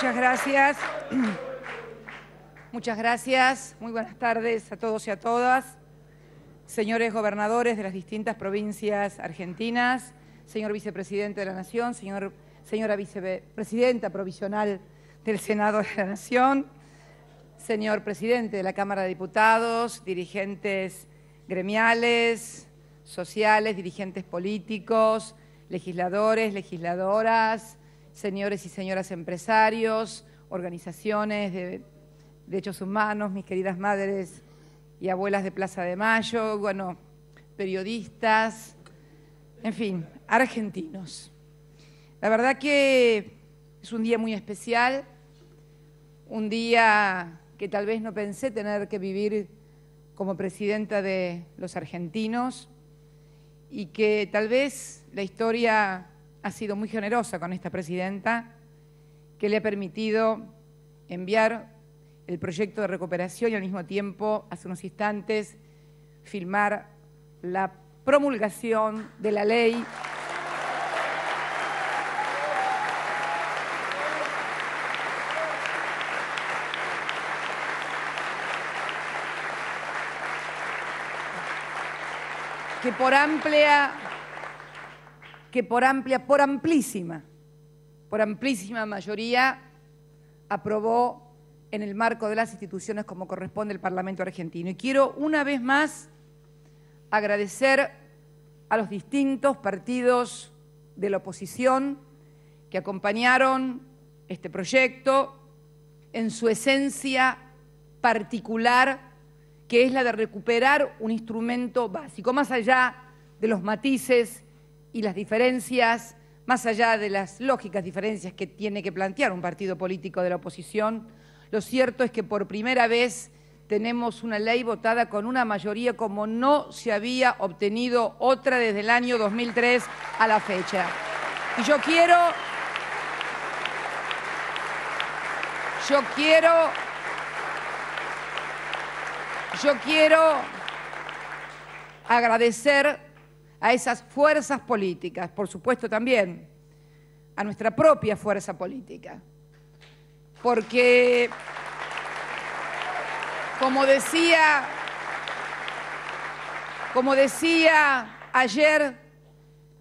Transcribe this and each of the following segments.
Muchas gracias. Muchas gracias. Muy buenas tardes a todos y a todas. Señores gobernadores de las distintas provincias argentinas, señor vicepresidente de la Nación, señora vicepresidenta provisional del Senado de la Nación, señor presidente de la Cámara de Diputados, dirigentes gremiales, sociales, dirigentes políticos, legisladores, legisladoras, señores y señoras empresarios, organizaciones de derechos humanos, mis queridas madres y abuelas de Plaza de Mayo, bueno, periodistas, en fin, argentinos. La verdad que es un día muy especial, un día que tal vez no pensé tener que vivir como presidenta de los argentinos y que tal vez la historia ha sido muy generosa con esta presidenta que le ha permitido enviar el proyecto de recuperación y al mismo tiempo, hace unos instantes, firmar la promulgación de la ley que por amplísima mayoría aprobó en el marco de las instituciones como corresponde el Parlamento argentino. Y quiero una vez más agradecer a los distintos partidos de la oposición que acompañaron este proyecto en su esencia particular, que es la de recuperar un instrumento básico, más allá de los matices y las diferencias, más allá de las lógicas diferencias que tiene que plantear un partido político de la oposición. Lo cierto es que por primera vez tenemos una ley votada con una mayoría como no se había obtenido otra desde el año 2003 a la fecha. Y yo quiero agradecer a esas fuerzas políticas, por supuesto también a nuestra propia fuerza política, porque, como decía ayer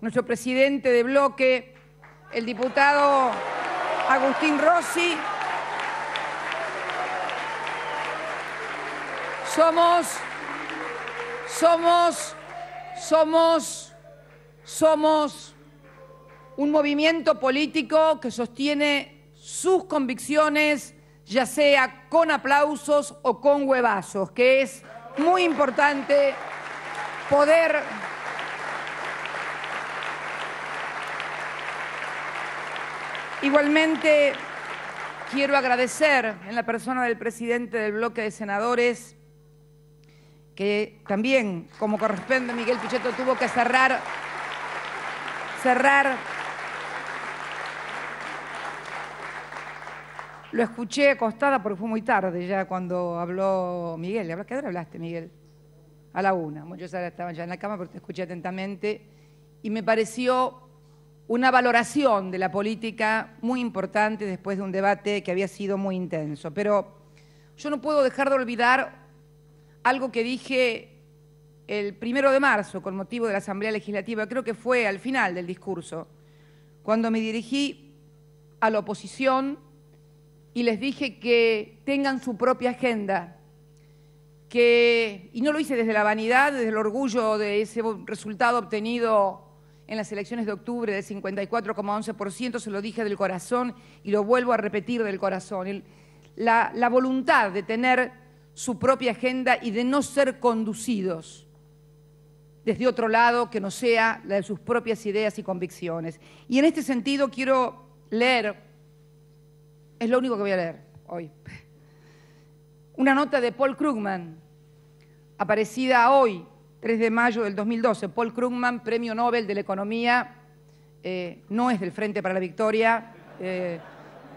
nuestro presidente de bloque, el diputado Agustín Rossi, somos un movimiento político que sostiene sus convicciones, ya sea con aplausos o con huevazos, que es muy importante poder igualmente. Quiero agradecer en la persona del presidente del bloque de senadores, que también, como corresponde, Miguel Pichetto tuvo que cerrar. Lo escuché acostada porque fue muy tarde ya cuando habló Miguel. ¿A qué hora hablaste, Miguel? A la 1. Muchos ahora estaban ya en la cama, pero te escuché atentamente. Y me pareció una valoración de la política muy importante después de un debate que había sido muy intenso. Pero yo no puedo dejar de olvidar algo que dije el 1 de marzo con motivo de la Asamblea Legislativa, creo que fue al final del discurso, cuando me dirigí a la oposición y les dije que tengan su propia agenda, y no lo hice desde la vanidad, desde el orgullo de ese resultado obtenido en las elecciones de octubre del 54,11%, se lo dije del corazón y lo vuelvo a repetir del corazón. La voluntad de tener su propia agenda y de no ser conducidos desde otro lado que no sea la de sus propias ideas y convicciones. Y en este sentido quiero leer, es lo único que voy a leer hoy, una nota de Paul Krugman, aparecida hoy, 3 de mayo del 2012. Paul Krugman, Premio Nobel de la Economía, no es del Frente para la Victoria.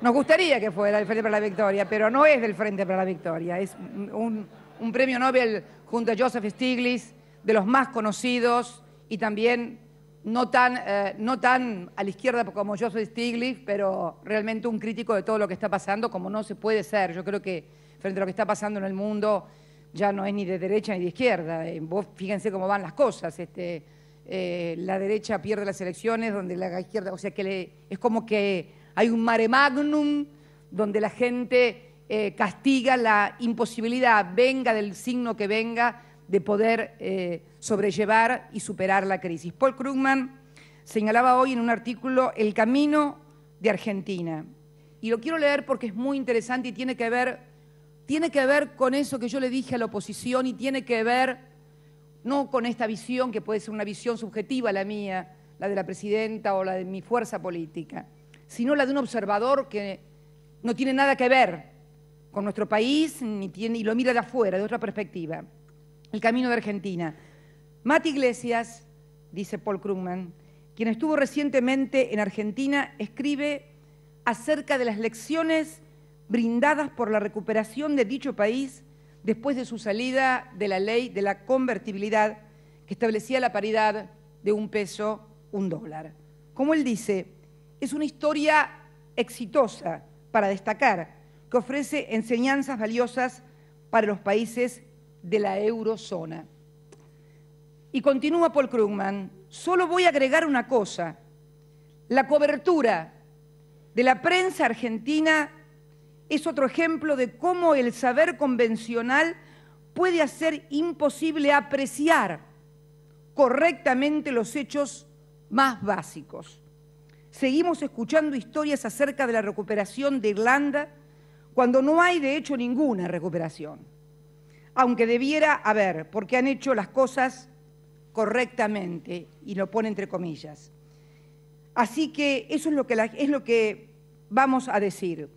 Nos gustaría que fuera del Frente para la Victoria, pero no es del Frente para la Victoria. Es un premio Nobel junto a Joseph Stiglitz, de los más conocidos, y también no tan a la izquierda como yo soy Stiglitz, pero realmente un crítico de todo lo que está pasando, como no se puede ser. Yo creo que frente a lo que está pasando en el mundo ya no es ni de derecha ni de izquierda. Vos fíjense cómo van las cosas. La derecha pierde las elecciones, donde la izquierda, o sea que es como que hay un mare magnum donde la gente castiga la imposibilidad, venga del signo que venga, de poder sobrellevar y superar la crisis. Paul Krugman señalaba hoy en un artículo el camino de Argentina. Y lo quiero leer porque es muy interesante y tiene que ver con eso que yo le dije a la oposición y tiene que ver no con esta visión que puede ser una visión subjetiva, la mía, la de la presidenta o la de mi fuerza política, sino la de un observador que no tiene nada que ver con nuestro país y lo mira de afuera, de otra perspectiva. El camino de Argentina. Mati Iglesias, dice Paul Krugman, quien estuvo recientemente en Argentina, escribe acerca de las lecciones brindadas por la recuperación de dicho país después de su salida de la ley de la convertibilidad que establecía la paridad de $1 peso, $1. Como él dice, es una historia exitosa para destacar, que ofrece enseñanzas valiosas para los países de la eurozona. Y continúa Paul Krugman, solo voy a agregar una cosa, la cobertura de la prensa argentina es otro ejemplo de cómo el saber convencional puede hacer imposible apreciar correctamente los hechos más básicos. Seguimos escuchando historias acerca de la recuperación de Irlanda cuando no hay de hecho ninguna recuperación, aunque debiera haber, porque han hecho las cosas correctamente, y lo pone entre comillas. Así que eso es lo que vamos a decir.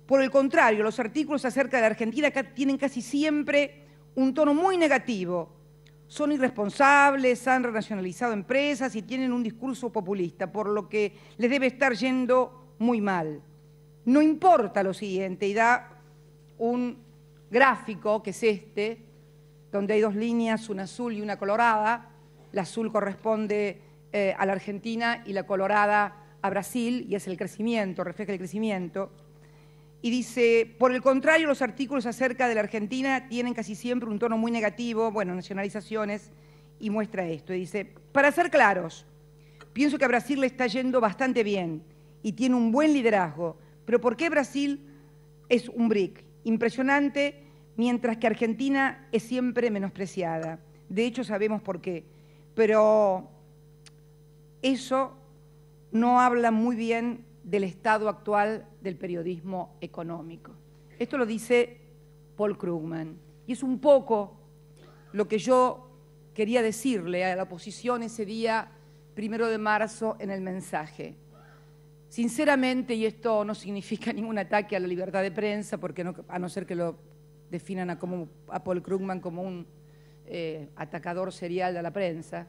Por el contrario, los artículos acerca de la Argentina tienen casi siempre un tono muy negativo. Son irresponsables, han renacionalizado empresas y tienen un discurso populista, por lo que les debe estar yendo muy mal. No importa lo siguiente, y da un gráfico, que es donde hay dos líneas, una azul y una colorada. La azul corresponde a la Argentina y la colorada a Brasil, y es el crecimiento, refleja el crecimiento. Y dice, por el contrario, los artículos acerca de la Argentina tienen casi siempre un tono muy negativo, bueno, nacionalizaciones, y muestra esto. Y dice, para ser claros, pienso que a Brasil le está yendo bastante bien y tiene un buen liderazgo, pero ¿por qué Brasil es un BRIC? Impresionante, mientras que Argentina es siempre menospreciada. De hecho, sabemos por qué, pero eso no habla muy bien del estado actual del periodismo económico. Esto lo dice Paul Krugman. Y es un poco lo que yo quería decirle a la oposición ese día 1 de marzo en el mensaje. Sinceramente, y esto no significa ningún ataque a la libertad de prensa, porque a no ser que lo definan a Paul Krugman como un atacador serial de la prensa,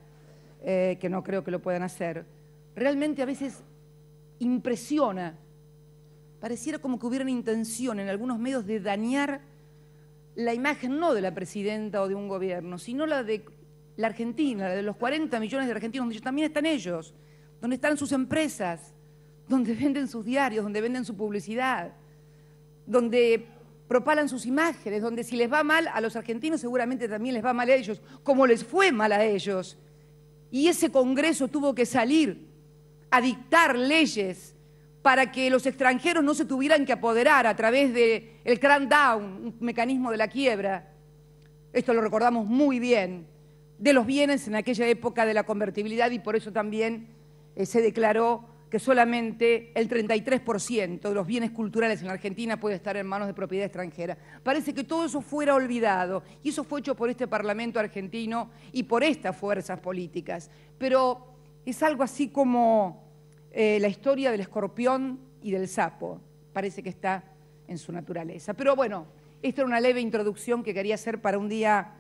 que no creo que lo puedan hacer, realmente a veces impresiona, pareciera como que hubiera una intención en algunos medios de dañar la imagen no de la presidenta o de un gobierno, sino la de la Argentina, la de los 40 millones de argentinos, donde también están ellos, donde están sus empresas, donde venden sus diarios, donde venden su publicidad, donde propalan sus imágenes, donde si les va mal a los argentinos seguramente también les va mal a ellos, como les fue mal a ellos. Y ese Congreso tuvo que salir a dictar leyes para que los extranjeros no se tuvieran que apoderar a través del crackdown, un mecanismo de la quiebra, esto lo recordamos muy bien, de los bienes en aquella época de la convertibilidad, y por eso también se declaró que solamente el 33% de los bienes culturales en la Argentina puede estar en manos de propiedad extranjera. Parece que todo eso fuera olvidado, y eso fue hecho por este Parlamento argentino y por estas fuerzas políticas. Pero es algo así como la historia del escorpión y del sapo. Parece que está en su naturaleza. Pero bueno, esta era una leve introducción que quería hacer para un día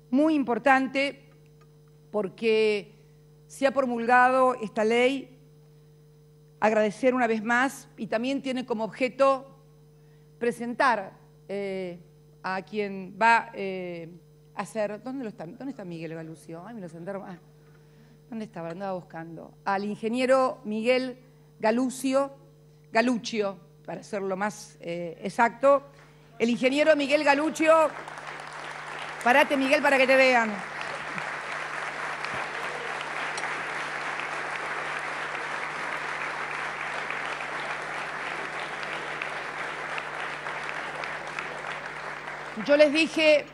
muy importante, porque se ha promulgado esta ley. Agradecer una vez más, y también tiene como objeto presentar a quien va a hacer... ¿Dónde está Miguel Galucio? Ay, me lo sentaron. ¿dónde estaba? Andaba buscando. Al ingeniero Miguel Galuccio, para hacerlo más exacto. El ingeniero Miguel Galuccio, parate Miguel para que te vean. Yo les dije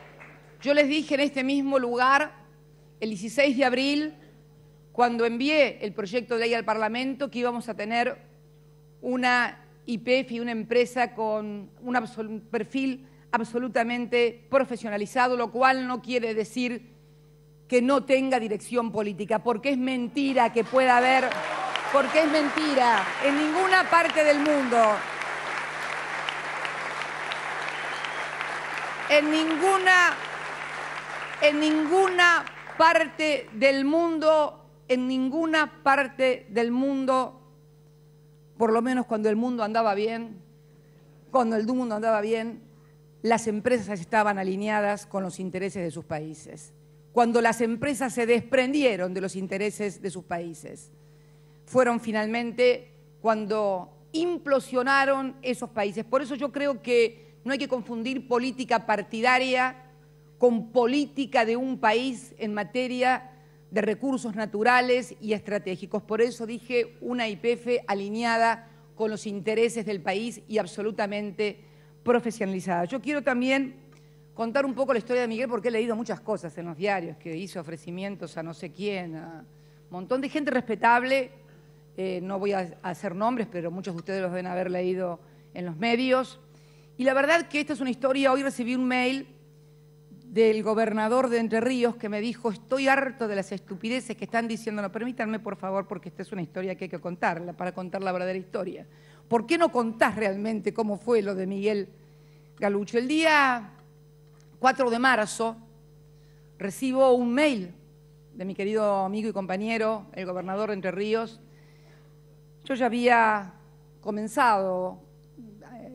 en este mismo lugar, el 16 de abril, cuando envié el proyecto de ley al Parlamento, que íbamos a tener una YPF y una empresa con un perfil absolutamente profesionalizado, lo cual no quiere decir que no tenga dirección política, porque es mentira que pueda haber, porque es mentira, en ninguna parte del mundo. En ninguna parte del mundo, por lo menos cuando el mundo andaba bien, las empresas estaban alineadas con los intereses de sus países. Cuando las empresas se desprendieron de los intereses de sus países, fueron finalmente cuando implosionaron esos países. Por eso yo creo que no hay que confundir política partidaria con política de un país en materia de recursos naturales y estratégicos. Por eso dije una YPF alineada con los intereses del país y absolutamente profesionalizada. Yo quiero también contar un poco la historia de Miguel, porque he leído muchas cosas en los diarios, que hizo ofrecimientos a no sé quién, a un montón de gente respetable. No voy a hacer nombres, pero muchos de ustedes los deben haber leído en los medios. Y la verdad que esta es una historia. Hoy recibí un mail del gobernador de Entre Ríos que me dijo: estoy harto de las estupideces que están diciendo. No, permítanme, por favor, porque esta es una historia que hay que contarla, para contar la verdadera historia. ¿Por qué no contás realmente cómo fue lo de Miguel Galuccio? El día 4 de marzo recibo un mail de mi querido amigo y compañero, el gobernador de Entre Ríos. Yo ya había comenzado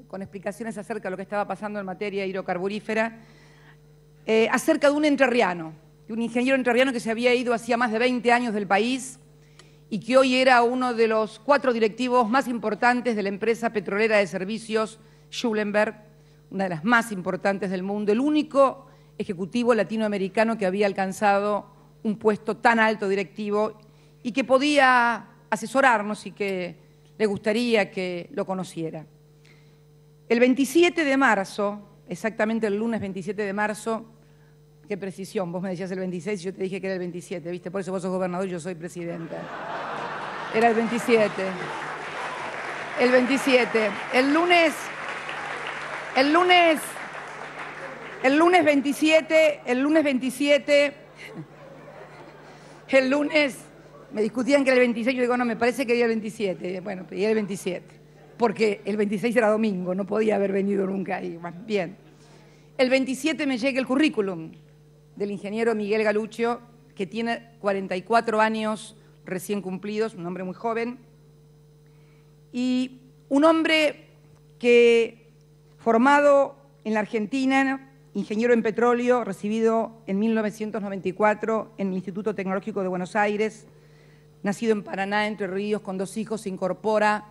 con explicaciones acerca de lo que estaba pasando en materia hidrocarburífera, acerca de un entrerriano, de un ingeniero entrerriano que se había ido hacía más de 20 años del país y que hoy era uno de los 4 directivos más importantes de la empresa petrolera de servicios Schulenberg, una de las más importantes del mundo, el único ejecutivo latinoamericano que había alcanzado un puesto tan alto directivo y que podía asesorarnos y que le gustaría que lo conociera. El 27 de marzo, exactamente el lunes 27 de marzo, qué precisión, vos me decías el 26 y yo te dije que era el 27, ¿viste? Por eso vos sos gobernador y yo soy presidenta. Era el 27. El 27. El lunes 27, me discutían que era el 26, yo digo, no, me parece que era el 27. Bueno, pedí el 27. Porque el 26 era domingo, no podía haber venido nunca ahí. Bien. El 27 me llega el currículum del ingeniero Miguel Galuccio, que tiene 44 años recién cumplidos, un hombre muy joven, y un hombre que, formado en la Argentina, ingeniero en petróleo, recibido en 1994 en el Instituto Tecnológico de Buenos Aires, nacido en Paraná, Entre Ríos, con 2 hijos, se incorpora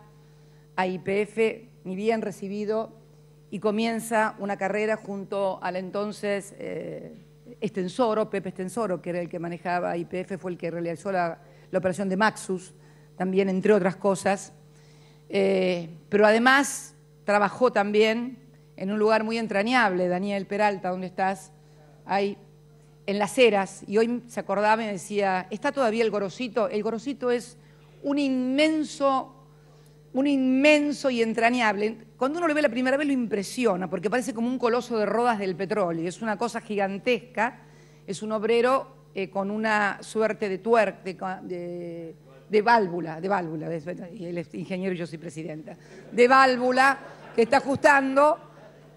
a YPF, ni bien recibido, y comienza una carrera junto al entonces Estensoro, Pepe Estensoro, que era el que manejaba YPF, fue el que realizó la operación de Maxus, también, entre otras cosas. Pero además trabajó también en un lugar muy entrañable, Daniel Peralta, ¿dónde estás? Ahí, en Las Heras, y hoy se acordaba y me decía, ¿está todavía el Gorosito? El Gorosito es un inmenso y entrañable. Cuando uno lo ve la primera vez lo impresiona, porque parece como un coloso de Rodas del petróleo. Es una cosa gigantesca, es un obrero con una suerte de válvula, y él es ingeniero y yo soy presidenta, de válvula que está ajustando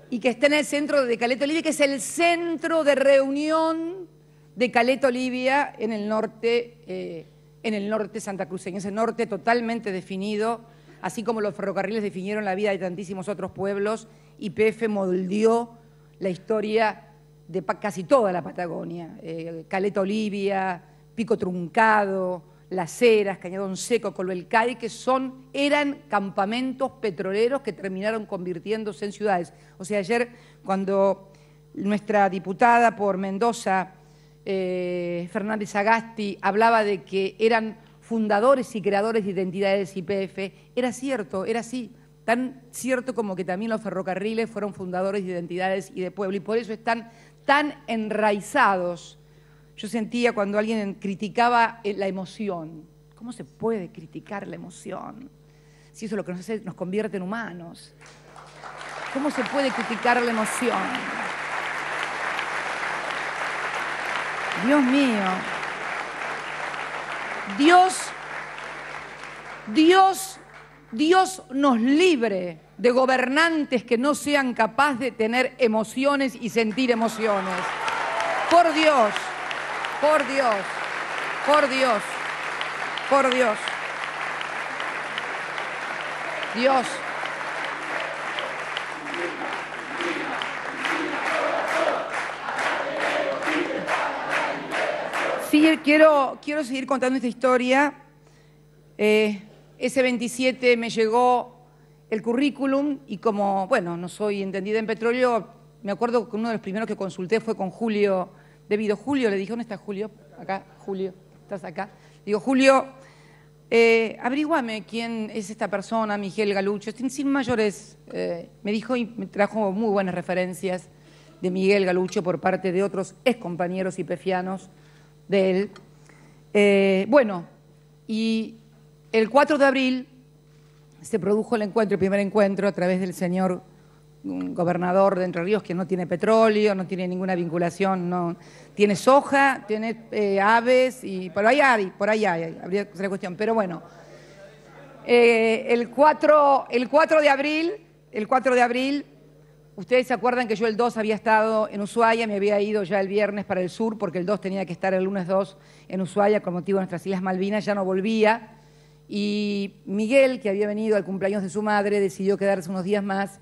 y que está en el centro de Caleta Olivia, que es el centro de reunión de Caleta Olivia en el norte santacruceño, ese norte totalmente definido. Así como los ferrocarriles definieron la vida de tantísimos otros pueblos, YPF moldeó la historia de casi toda la Patagonia. Caleta Olivia, Pico Truncado, Las Heras, Cañadón Seco, Colhuelcay, que eran campamentos petroleros que terminaron convirtiéndose en ciudades. O sea, ayer cuando nuestra diputada por Mendoza, Fernández Agasti, hablaba de que eran fundadores y creadores de identidades YPF, era cierto, era así, tan cierto como que también los ferrocarriles fueron fundadores de identidades y de pueblo, y por eso están tan enraizados. Yo sentía cuando alguien criticaba la emoción. ¿Cómo se puede criticar la emoción? Si eso es lo que nos convierte en humanos. ¿Cómo se puede criticar la emoción? Dios mío. Dios nos libre de gobernantes que no sean capaces de tener emociones y sentir emociones. Por Dios, por Dios, por Dios, por Dios. Dios. Sí, quiero seguir contando esta historia. Ese 27 me llegó el currículum y como, bueno, no soy entendida en petróleo, me acuerdo que uno de los primeros que consulté fue con Julio, debido Julio, le dije, ¿dónde está Julio? Acá, Julio, ¿estás acá? Digo, Julio, averíguame quién es esta persona, Miguel Galucho, sin mayores. Me dijo y me trajo muy buenas referencias de Miguel Galucho por parte de otros excompañeros YPFianos de él. Bueno, y el 4 de abril se produjo el primer encuentro a través del señor gobernador de Entre Ríos, que no tiene petróleo, no tiene ninguna vinculación, no tiene soja, tiene aves, y por ahí habría que hacer la cuestión. Pero bueno, el 4 de abril, ustedes se acuerdan que yo el 2 había estado en Ushuaia, me había ido ya el viernes para el sur, porque el 2 tenía que estar el lunes 2 en Ushuaia con motivo de nuestras Islas Malvinas, ya no volvía. Y Miguel, que había venido al cumpleaños de su madre, decidió quedarse unos días más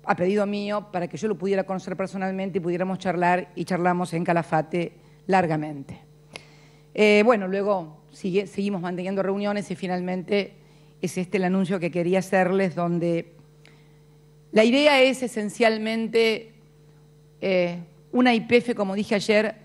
a pedido mío para que yo lo pudiera conocer personalmente y pudiéramos charlar, y charlamos en Calafate largamente. Bueno, luego seguimos manteniendo reuniones y finalmente es el anuncio que quería hacerles, donde la idea es esencialmente una YPF, como dije ayer,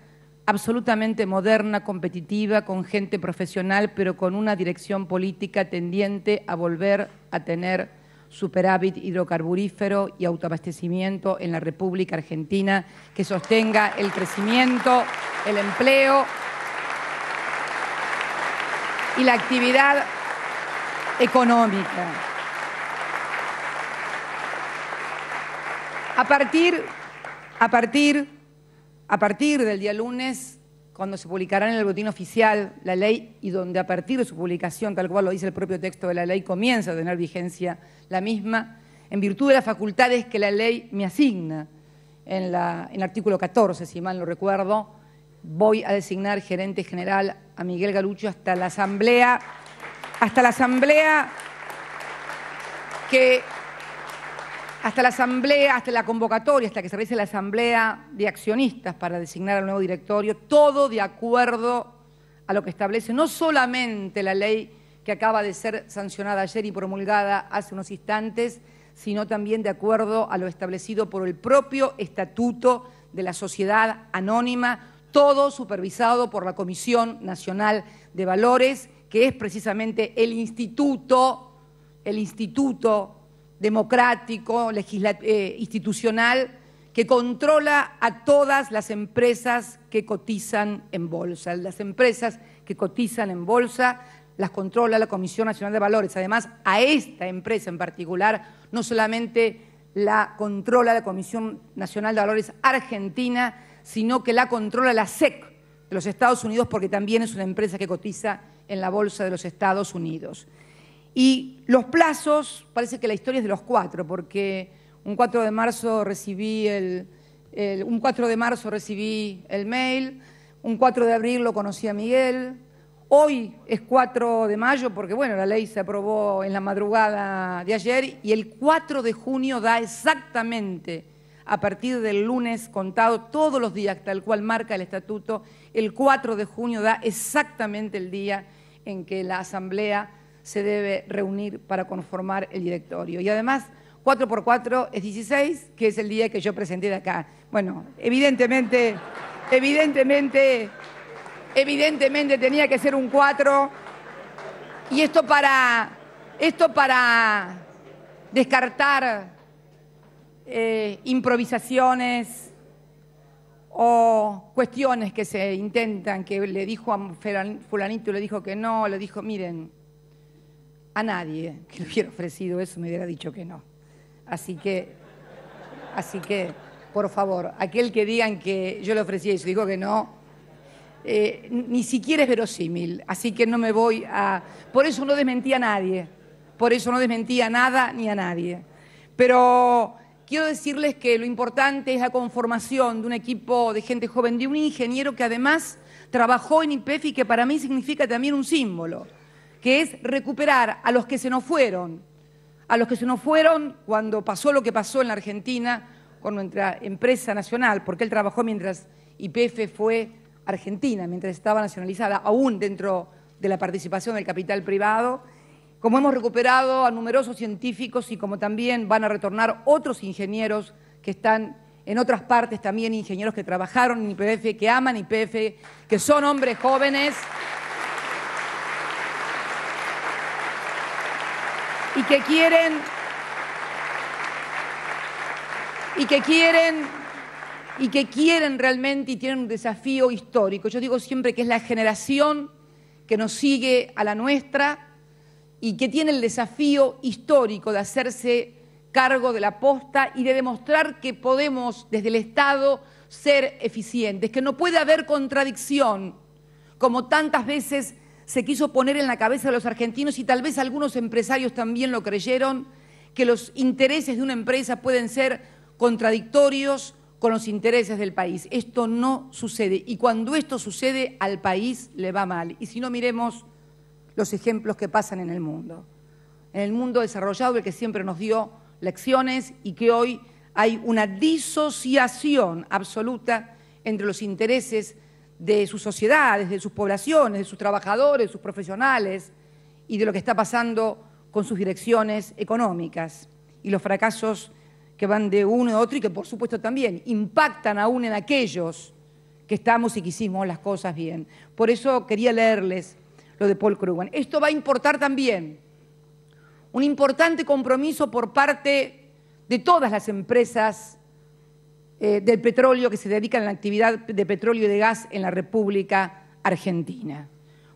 absolutamente moderna, competitiva, con gente profesional, pero con una dirección política tendiente a volver a tener superávit hidrocarburífero y autoabastecimiento en la República Argentina, que sostenga el crecimiento, el empleo y la actividad económica. A partir del día lunes, cuando se publicará en el boletín oficial la ley, y donde a partir de su publicación, tal cual lo dice el propio texto de la ley, comienza a tener vigencia la misma, en virtud de las facultades que la ley me asigna en el artículo 14, si mal no recuerdo, voy a designar gerente general a Miguel Galucho hasta la asamblea hasta la convocatoria, hasta que se realice la asamblea de accionistas para designar al nuevo directorio, todo de acuerdo a lo que establece no solamente la ley que acaba de ser sancionada ayer y promulgada hace unos instantes, sino también de acuerdo a lo establecido por el propio Estatuto de la Sociedad Anónima, todo supervisado por la Comisión Nacional de Valores, que es precisamente el instituto democrático, institucional, que controla a todas las empresas que cotizan en bolsa. Las empresas que cotizan en bolsa las controla la Comisión Nacional de Valores. Además, a esta empresa en particular no solamente la controla la Comisión Nacional de Valores Argentina, sino que la controla la SEC de los Estados Unidos, porque también es una empresa que cotiza en la bolsa de los Estados Unidos. Y los plazos, parece que la historia es de los 4, porque un 4 de marzo recibí el mail, un 4 de abril lo conocí a Miguel, hoy es 4 de mayo porque, bueno, la ley se aprobó en la madrugada de ayer y el 4 de junio da exactamente a partir del lunes contado todos los días, tal cual marca el estatuto. El 4 de junio da exactamente el día en que la Asamblea se debe reunir para conformar el directorio. Y además, 4 por 4 es 16, que es el día que yo presenté de acá. Bueno, evidentemente tenía que ser un 4. Y esto para descartar improvisaciones o cuestiones que se intentan, que le dijo a fulanito, le dijo que no, le dijo, miren, a nadie que le hubiera ofrecido eso me hubiera dicho que no. Así que, por favor, aquel que digan que yo le ofrecí eso, dijo que no, ni siquiera es verosímil, así que no me voy a... Por eso no desmentí a nadie, por eso no desmentí a nada ni a nadie. Pero quiero decirles que lo importante es la conformación de un equipo de gente joven, de un ingeniero que además trabajó en YPF y que para mí significa también un símbolo, que es recuperar a los que se nos fueron cuando pasó lo que pasó en la Argentina con nuestra empresa nacional, porque él trabajó mientras YPF fue Argentina, mientras estaba nacionalizada, aún dentro de la participación del capital privado, como hemos recuperado a numerosos científicos y como también van a retornar otros ingenieros que están en otras partes, también ingenieros que trabajaron en YPF, que aman YPF, que son hombres jóvenes y que quieren realmente y tienen un desafío histórico. Yo digo siempre que es la generación que nos sigue a la nuestra y que tiene el desafío histórico de hacerse cargo de la posta y de demostrar que podemos desde el Estado ser eficientes, que no puede haber contradicción, como tantas veces se quiso poner en la cabeza de los argentinos y tal vez algunos empresarios también lo creyeron, que los intereses de una empresa pueden ser contradictorios con los intereses del país. Esto no sucede y cuando esto sucede al país le va mal. Y si no, miremos los ejemplos que pasan en el mundo desarrollado, el que siempre nos dio lecciones y que hoy hay una disociación absoluta entre los intereses de sus sociedades, de sus poblaciones, de sus trabajadores, de sus profesionales y de lo que está pasando con sus direcciones económicas y los fracasos que van de uno a otro y que por supuesto también impactan aún en aquellos que estamos y que hicimos las cosas bien. Por eso quería leerles lo de Paul Krugman. Esto va a importar también un importante compromiso por parte de todas las empresas del petróleo que se dedican a la actividad de petróleo y de gas en la República Argentina.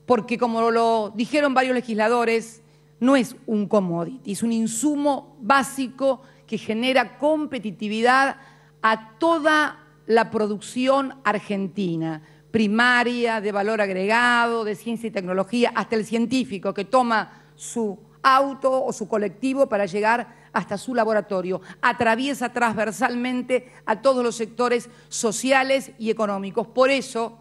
Porque como lo dijeron varios legisladores, no es un commodity, es un insumo básico que genera competitividad a toda la producción argentina, primaria, de valor agregado, de ciencia y tecnología, hasta el científico que toma su auto o su colectivo para llegar hasta su laboratorio. Atraviesa transversalmente a todos los sectores sociales y económicos. Por eso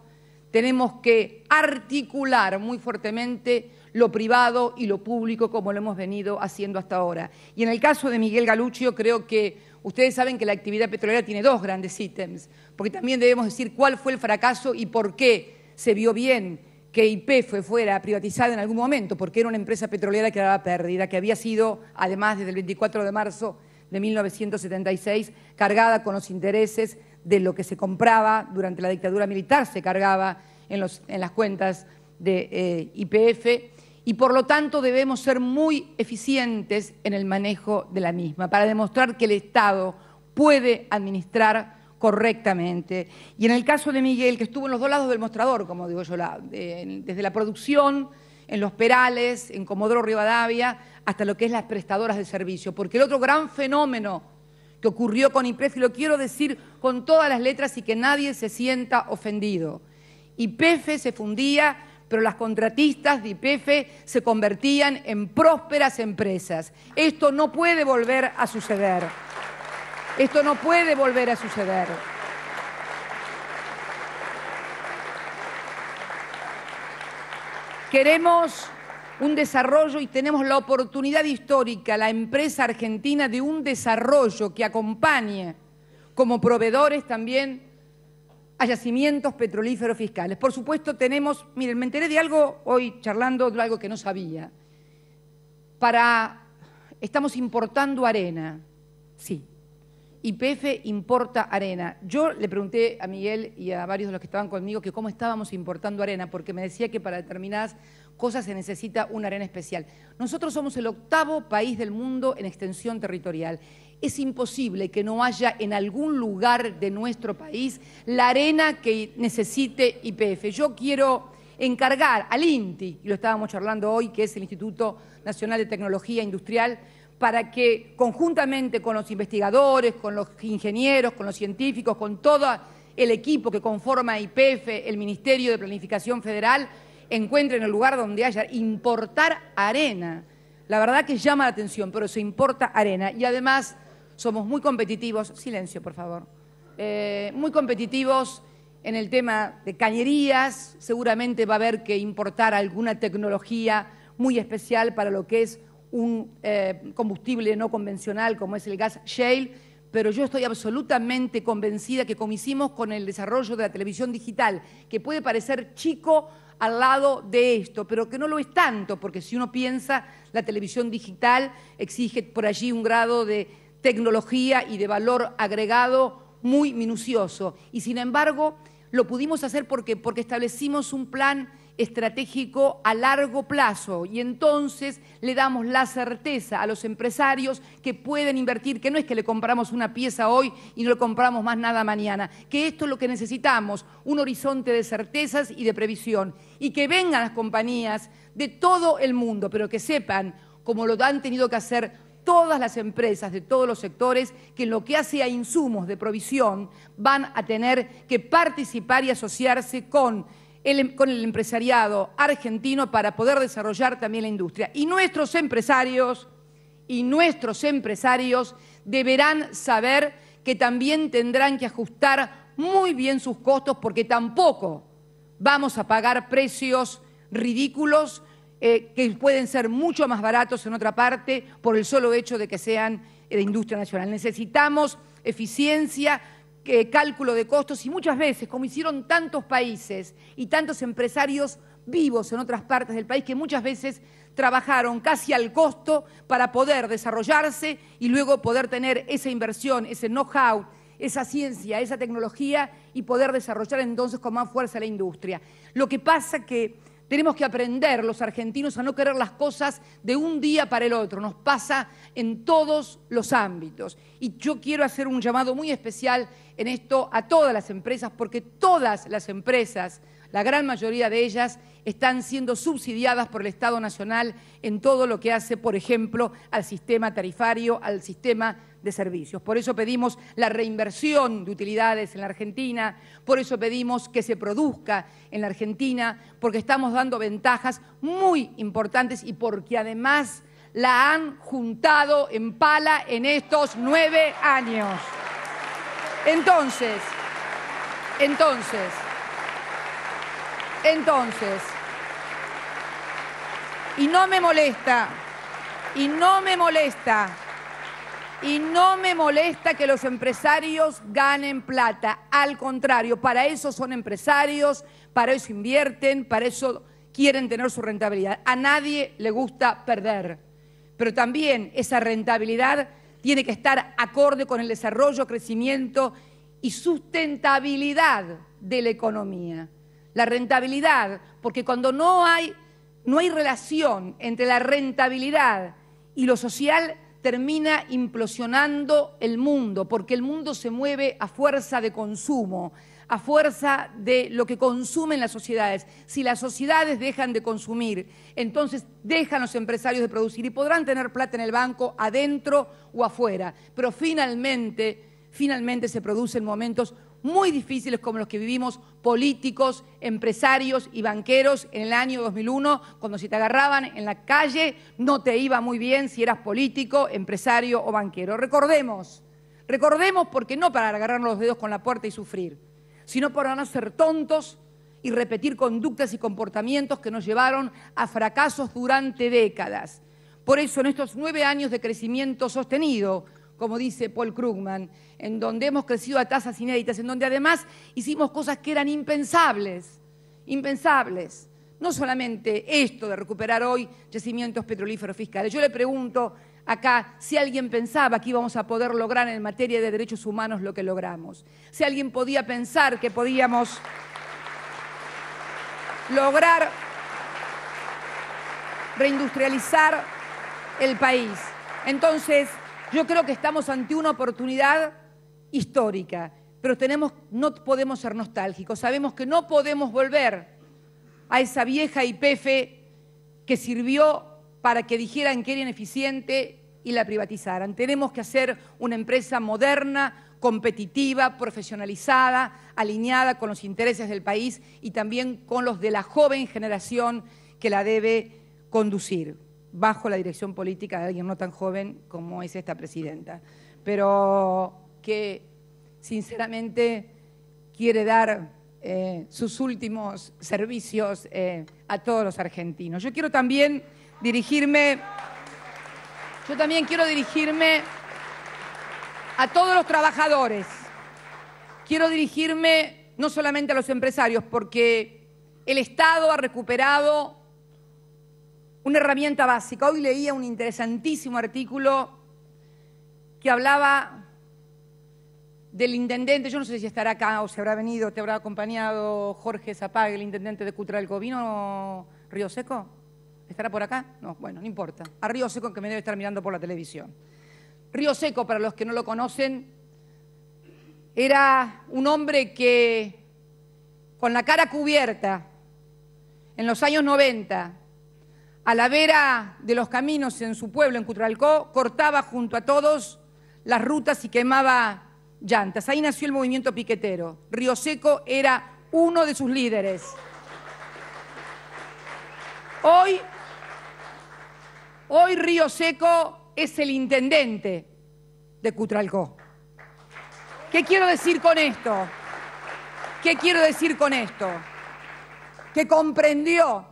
tenemos que articular muy fuertemente lo privado y lo público como lo hemos venido haciendo hasta ahora. Y en el caso de Miguel Galluccio, creo que ustedes saben que la actividad petrolera tiene dos grandes ítems, porque también debemos decir cuál fue el fracaso y por qué se vio bien que YPF fuera privatizada en algún momento, porque era una empresa petrolera que daba pérdida, que había sido, además, desde el 24 de marzo de 1976, cargada con los intereses de lo que se compraba durante la dictadura militar, se cargaba en las cuentas de YPF, y por lo tanto debemos ser muy eficientes en el manejo de la misma, para demostrar que el Estado puede administrar correctamente. Y en el caso de Miguel, que estuvo en los dos lados del mostrador, como digo yo, desde la producción, en Los Perales, en Comodoro Rivadavia, hasta lo que es las prestadoras de servicio. Porque el otro gran fenómeno que ocurrió con YPF, y lo quiero decir con todas las letras y que nadie se sienta ofendido, YPF se fundía, pero las contratistas de YPF se convertían en prósperas empresas. Esto no puede volver a suceder. Esto no puede volver a suceder. Queremos un desarrollo y tenemos la oportunidad histórica, la empresa argentina, de un desarrollo que acompañe como proveedores también a yacimientos petrolíferos fiscales. Por supuesto tenemos, miren, me enteré de algo hoy charlando de algo que no sabía. Estamos importando arena, sí. YPF importa arena. Yo le pregunté a Miguel y a varios de los que estaban conmigo que cómo estábamos importando arena, porque me decía que para determinadas cosas se necesita una arena especial. Nosotros somos el 8º país del mundo en extensión territorial. Es imposible que no haya en algún lugar de nuestro país la arena que necesite YPF. Yo quiero encargar al INTI, y lo estábamos charlando hoy, que es el Instituto Nacional de Tecnología Industrial, para que conjuntamente con los investigadores, con los ingenieros, con los científicos, con todo el equipo que conforma YPF, el Ministerio de Planificación Federal, encuentren el lugar donde haya importar arena. La verdad que llama la atención, pero se importa arena. Y además somos muy competitivos, silencio por favor, muy competitivos en el tema de cañerías. Seguramente va a haber que importar alguna tecnología muy especial para lo que es un combustible no convencional como es el gas shale, pero yo estoy absolutamente convencida que como hicimos con el desarrollo de la televisión digital, que puede parecer chico al lado de esto, pero que no lo es tanto, porque si uno piensa, la televisión digital exige por allí un grado de tecnología y de valor agregado muy minucioso. Y sin embargo, lo pudimos hacer porque establecimos un plan estratégico a largo plazo y entonces le damos la certeza a los empresarios que pueden invertir, que no es que le compramos una pieza hoy y no le compramos más nada mañana, que esto es lo que necesitamos, un horizonte de certezas y de previsión, y que vengan las compañías de todo el mundo, pero que sepan, como lo han tenido que hacer todas las empresas de todos los sectores, que en lo que hace a insumos de provisión van a tener que participar y asociarse con el empresariado argentino para poder desarrollar también la industria. Y nuestros empresarios deberán saber que también tendrán que ajustar muy bien sus costos, porque tampoco vamos a pagar precios ridículos que pueden ser mucho más baratos en otra parte por el solo hecho de que sean de industria nacional. Necesitamos eficiencia, cálculo de costos y muchas veces, como hicieron tantos países y tantos empresarios vivos en otras partes del país, que muchas veces trabajaron casi al costo para poder desarrollarse y luego poder tener esa inversión, ese know-how, esa ciencia, esa tecnología y poder desarrollar entonces con más fuerza la industria. Lo que pasa que tenemos que aprender los argentinos a no querer las cosas de un día para el otro. Nos pasa en todos los ámbitos. Y yo quiero hacer un llamado muy especial en esto a todas las empresas, porque todas las empresas, la gran mayoría de ellas, están siendo subsidiadas por el Estado Nacional en todo lo que hace, por ejemplo, al sistema tarifario, al sistema de servicios. Por eso pedimos la reinversión de utilidades en la Argentina, por eso pedimos que se produzca en la Argentina, porque estamos dando ventajas muy importantes y porque además la han juntado en pala en estos 9 años. Entonces, y no me molesta que los empresarios ganen plata. Al contrario, para eso son empresarios, para eso invierten, para eso quieren tener su rentabilidad. A nadie le gusta perder, pero también esa rentabilidad tiene que estar acorde con el desarrollo, crecimiento y sustentabilidad de la economía. La rentabilidad, porque cuando no hay relación entre la rentabilidad y lo social, termina implosionando el mundo, porque el mundo se mueve a fuerza de consumo, a fuerza de lo que consumen las sociedades. Si las sociedades dejan de consumir, entonces dejan los empresarios de producir y podrán tener plata en el banco adentro o afuera, pero finalmente se producen momentos muy difíciles como los que vivimos políticos, empresarios y banqueros en el año 2001, cuando si te agarraban en la calle no te iba muy bien si eras político, empresario o banquero. Recordemos porque no para agarrarnos los dedos con la puerta y sufrir, sino para no ser tontos y repetir conductas y comportamientos que nos llevaron a fracasos durante décadas. Por eso en estos 9 años de crecimiento sostenido, como dice Paul Krugman, en donde hemos crecido a tasas inéditas, en donde además hicimos cosas que eran impensables, impensables. No solamente esto de recuperar hoy yacimientos petrolíferos fiscales. Yo le pregunto acá si alguien pensaba que íbamos a poder lograr en materia de derechos humanos lo que logramos. Si alguien podía pensar que podíamos lograr reindustrializar el país. Entonces, yo creo que estamos ante una oportunidad histórica, pero no podemos ser nostálgicos. Sabemos que no podemos volver a esa vieja YPF que sirvió para que dijeran que era ineficiente y la privatizaran. Tenemos que hacer una empresa moderna, competitiva, profesionalizada, alineada con los intereses del país y también con los de la joven generación que la debe conducir, bajo la dirección política de alguien no tan joven como es esta presidenta, pero que sinceramente quiere dar sus últimos servicios a todos los argentinos. Yo también quiero dirigirme a todos los trabajadores. Quiero dirigirme no solamente a los empresarios, porque el Estado ha recuperado una herramienta básica. Hoy leía un interesantísimo artículo que hablaba del intendente, yo no sé si estará acá o si habrá venido, te habrá acompañado Jorge Zapague, el intendente de Cutralcó. ¿Vino Río Seco? ¿Estará por acá? No, bueno, no importa. A Río Seco, que me debe estar mirando por la televisión. Río Seco, para los que no lo conocen, era un hombre que, con la cara cubierta, en los años 90, a la vera de los caminos en su pueblo, en Cutralcó, cortaba junto a todos las rutas y quemaba llantas. Ahí nació el movimiento piquetero. Río Seco era uno de sus líderes. Hoy Río Seco es el intendente de Cutralcó. ¿Qué quiero decir con esto? ¿Qué quiero decir con esto? Que comprendió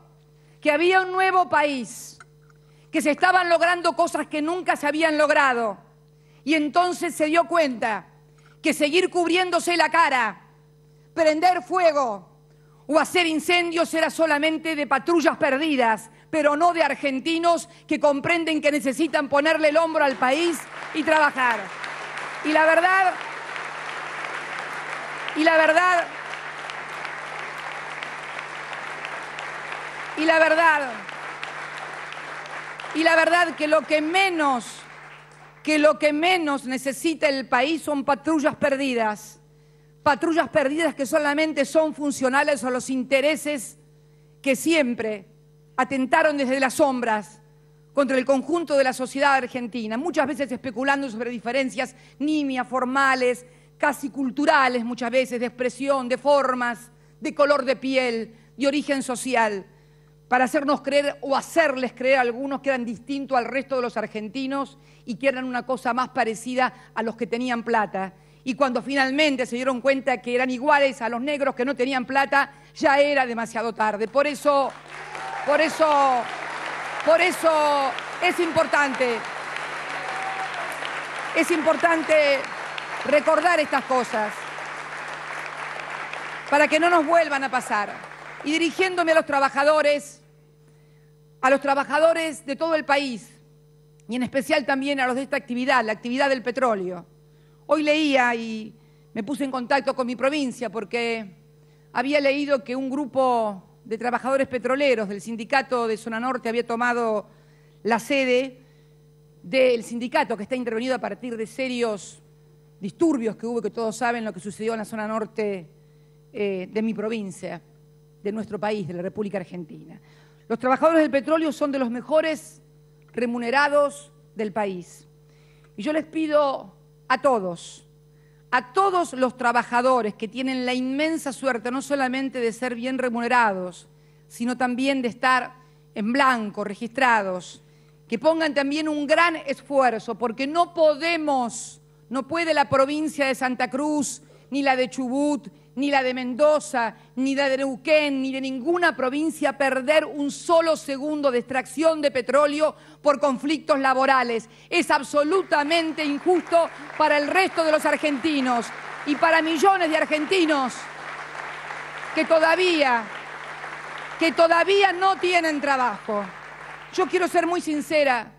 que había un nuevo país, que se estaban logrando cosas que nunca se habían logrado, y entonces se dio cuenta que seguir cubriéndose la cara, prender fuego o hacer incendios era solamente de patrullas perdidas, pero no de argentinos que comprenden que necesitan ponerle el hombro al país y trabajar. Y la verdad que lo que menos necesita el país son patrullas perdidas que solamente son funcionales a los intereses que siempre atentaron desde las sombras contra el conjunto de la sociedad argentina, muchas veces especulando sobre diferencias nimias, formales, casi culturales, muchas veces de expresión, de formas, de color de piel, de origen social, para hacernos creer o hacerles creer a algunos que eran distintos al resto de los argentinos y que eran una cosa más parecida a los que tenían plata. Y cuando finalmente se dieron cuenta que eran iguales a los negros que no tenían plata, ya era demasiado tarde. Por eso es importante recordar estas cosas para que no nos vuelvan a pasar. Y dirigiéndome a los trabajadores de todo el país, y en especial también a los de esta actividad, la actividad del petróleo. Hoy leía y me puse en contacto con mi provincia porque había leído que un grupo de trabajadores petroleros del sindicato de Zona Norte había tomado la sede del sindicato, que está intervenido a partir de serios disturbios que hubo, que todos saben lo que sucedió en la zona norte de mi provincia, de nuestro país, de la República Argentina. Los trabajadores del petróleo son de los mejores remunerados del país. Y yo les pido a todos los trabajadores que tienen la inmensa suerte no solamente de ser bien remunerados, sino también de estar en blanco, registrados, que pongan también un gran esfuerzo, porque no puede la provincia de Santa Cruz, ni la de Chubut, ni la de Mendoza, ni la de Neuquén, ni de ninguna provincia perder un solo segundo de extracción de petróleo por conflictos laborales. Es absolutamente injusto para el resto de los argentinos y para millones de argentinos que todavía no tienen trabajo. Yo quiero ser muy sincera,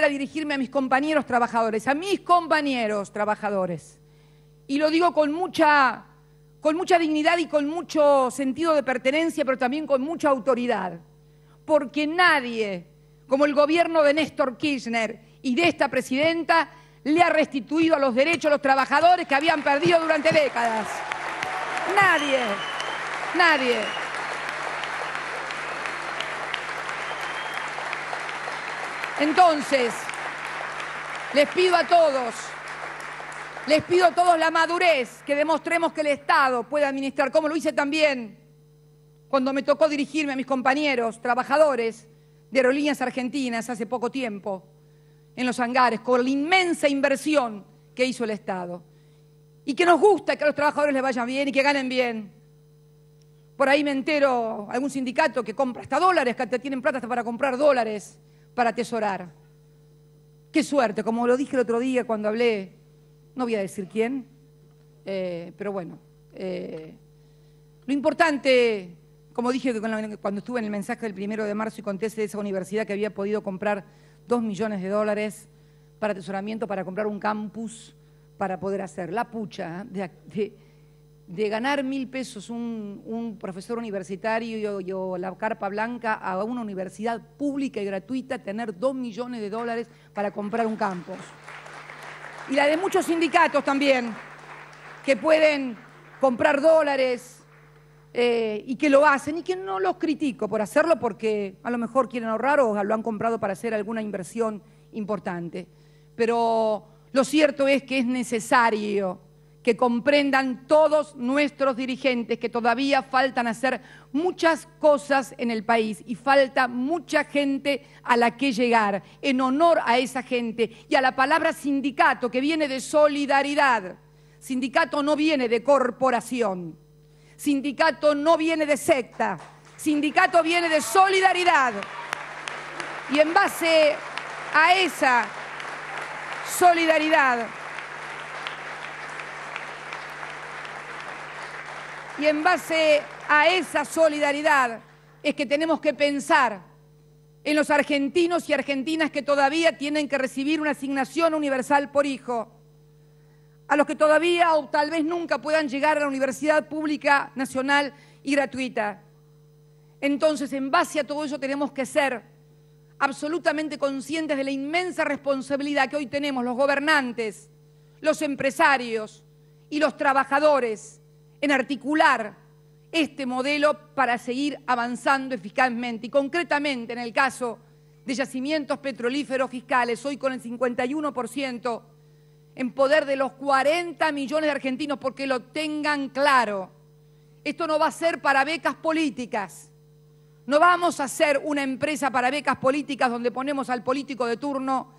dirigirme a mis compañeros trabajadores, Y lo digo con mucha dignidad y con mucho sentido de pertenencia, pero también con mucha autoridad. Porque nadie, como el gobierno de Néstor Kirchner y de esta presidenta, le ha restituido los derechos a los trabajadores que habían perdido durante décadas. Nadie, nadie. Entonces, les pido a todos la madurez, que demostremos que el Estado puede administrar, como lo hice también cuando me tocó dirigirme a mis compañeros trabajadores de Aerolíneas Argentinas hace poco tiempo, en los hangares, con la inmensa inversión que hizo el Estado. Y que nos gusta que a los trabajadores les vaya bien y que ganen bien. Por ahí me entero, algún sindicato que compra hasta dólares, que tienen plata hasta para comprar dólares, para atesorar. Qué suerte, como lo dije el otro día cuando hablé, no voy a decir quién, pero bueno. Lo importante, como dije cuando estuve en el mensaje del 1 de marzo y conté de esa universidad que había podido comprar $2 millones para atesoramiento, para comprar un campus, para poder hacer la pucha de ganar 1.000 pesos un profesor universitario y la carpa blanca a una universidad pública y gratuita, tener $2 millones para comprar un campus. Y la de muchos sindicatos también, que pueden comprar dólares y que lo hacen, y que no los critico por hacerlo porque a lo mejor quieren ahorrar o lo han comprado para hacer alguna inversión importante. Pero lo cierto es que es necesario que comprendan todos nuestros dirigentes que todavía faltan hacer muchas cosas en el país y falta mucha gente a la que llegar. En honor a esa gente y a la palabra sindicato, que viene de solidaridad. Sindicato no viene de corporación. Sindicato no viene de secta. Sindicato viene de solidaridad. Y en base a esa solidaridad, es que tenemos que pensar en los argentinos y argentinas que todavía tienen que recibir una asignación universal por hijo, a los que todavía o tal vez nunca puedan llegar a la universidad pública, nacional y gratuita. Entonces, en base a todo eso tenemos que ser absolutamente conscientes de la inmensa responsabilidad que hoy tenemos los gobernantes, los empresarios y los trabajadores en articular este modelo para seguir avanzando eficazmente. Y concretamente en el caso de yacimientos petrolíferos fiscales, hoy con el 51% en poder de los 40 millones de argentinos, porque lo tengan claro, esto no va a ser para becas políticas. No vamos a hacer una empresa para becas políticas donde ponemos al político de turno,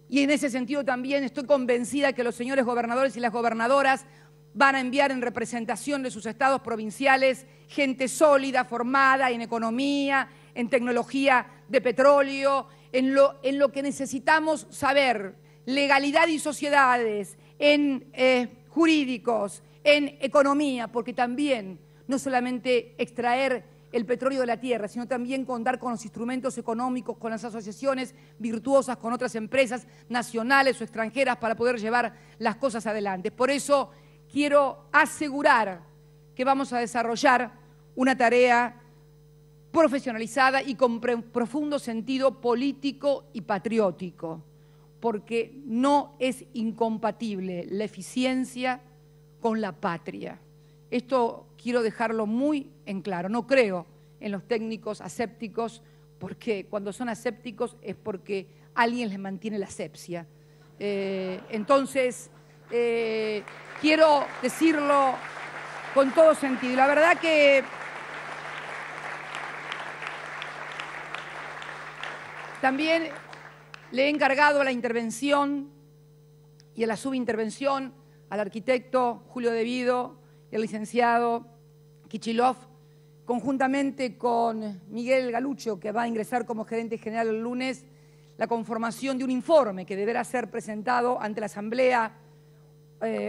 y en ese sentido también estoy convencida que los señores gobernadores y las gobernadoras van a enviar en representación de sus estados provinciales gente sólida, formada en economía, en tecnología de petróleo, en lo que necesitamos saber, legalidad y sociedades, en jurídicos, en economía, porque también no solamente extraer el petróleo de la tierra, sino también contar con los instrumentos económicos, con las asociaciones virtuosas, con otras empresas nacionales o extranjeras para poder llevar las cosas adelante. Por eso quiero asegurar que vamos a desarrollar una tarea profesionalizada y con profundo sentido político y patriótico, porque no es incompatible la eficiencia con la patria. Esto quiero dejarlo muy en claro. No creo en los técnicos asépticos, porque cuando son asépticos es porque alguien les mantiene la asepsia. Entonces, quiero decirlo con todo sentido. Y la verdad que también le he encargado a la intervención y a la subintervención al arquitecto Julio De Vido y al licenciado Kichilov, conjuntamente con Miguel Galuccio, que va a ingresar como gerente general el lunes, la conformación de un informe que deberá ser presentado ante la Asamblea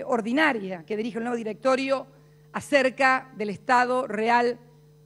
Ordinaria que dirige el nuevo directorio acerca del estado real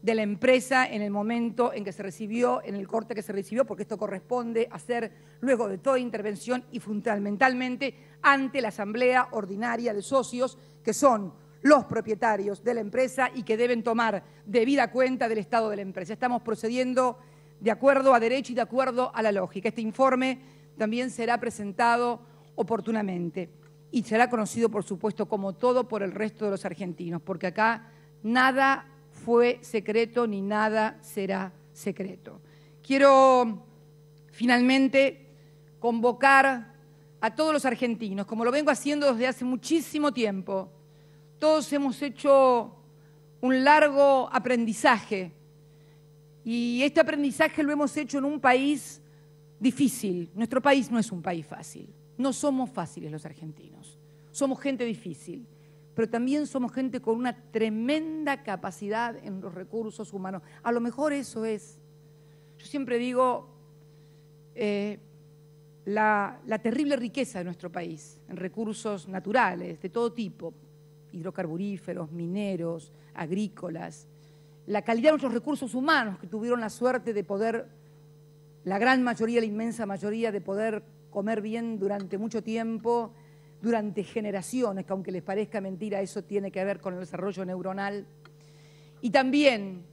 de la empresa en el momento en que se recibió, en el corte que se recibió, porque esto corresponde hacer luego de toda intervención y fundamentalmente ante la Asamblea Ordinaria de Socios, que son los propietarios de la empresa y que deben tomar debida cuenta del estado de la empresa. Estamos procediendo de acuerdo a derecho y de acuerdo a la lógica. Este informe también será presentado oportunamente y será conocido, por supuesto, como todo por el resto de los argentinos, porque acá nada fue secreto ni nada será secreto. Quiero finalmente convocar a todos los argentinos, como lo vengo haciendo desde hace muchísimo tiempo. Todos hemos hecho un largo aprendizaje y este aprendizaje lo hemos hecho en un país difícil. Nuestro país no es un país fácil. No somos fáciles los argentinos. Somos gente difícil, pero también somos gente con una tremenda capacidad en los recursos humanos. A lo mejor eso es. Yo siempre digo la terrible riqueza de nuestro país en recursos naturales de todo tipo, hidrocarburíferos, mineros, agrícolas, la calidad de nuestros recursos humanos que tuvieron la suerte de poder, la gran mayoría, la inmensa mayoría, de poder comer bien durante mucho tiempo, durante generaciones, que aunque les parezca mentira, eso tiene que ver con el desarrollo neuronal. Y también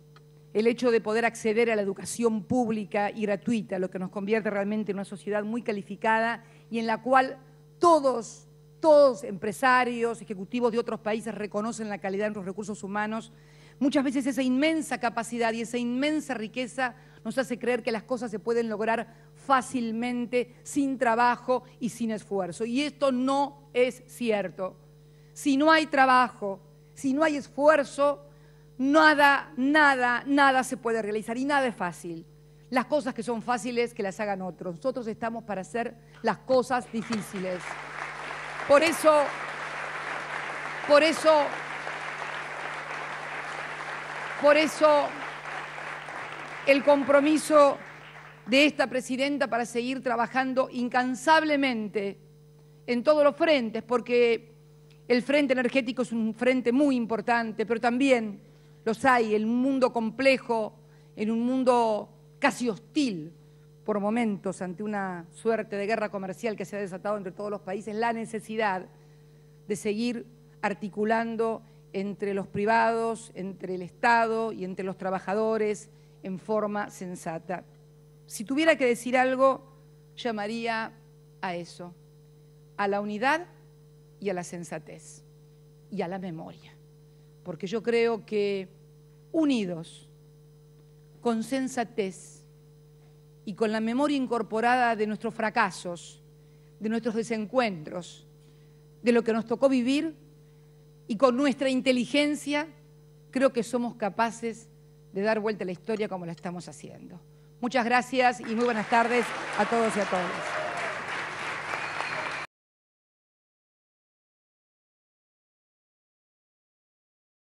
el hecho de poder acceder a la educación pública y gratuita, lo que nos convierte realmente en una sociedad muy calificada y en la cual todos empresarios, ejecutivos de otros países reconocen la calidad de nuestros recursos humanos. Muchas veces esa inmensa capacidad y esa inmensa riqueza nos hace creer que las cosas se pueden lograr fácilmente, sin trabajo y sin esfuerzo. Y esto no es cierto. Si no hay trabajo, si no hay esfuerzo, nada se puede realizar y nada es fácil. Las cosas que son fáciles, que las hagan otros. Nosotros estamos para hacer las cosas difíciles. Por eso, el compromiso de esta presidenta para seguir trabajando incansablemente en todos los frentes, porque el frente energético es un frente muy importante, pero también los hay en un mundo complejo, en un mundo casi hostil por momentos ante una suerte de guerra comercial que se ha desatado entre todos los países, la necesidad de seguir articulando entre los privados, entre el Estado y entre los trabajadores en forma sensata. Si tuviera que decir algo, llamaría a eso, a la unidad y a la sensatez y a la memoria. Porque yo creo que unidos, con sensatez y con la memoria incorporada de nuestros fracasos, de nuestros desencuentros, de lo que nos tocó vivir y con nuestra inteligencia, creo que somos capaces de dar vuelta a la historia como la estamos haciendo. Muchas gracias y muy buenas tardes a todos y a todas.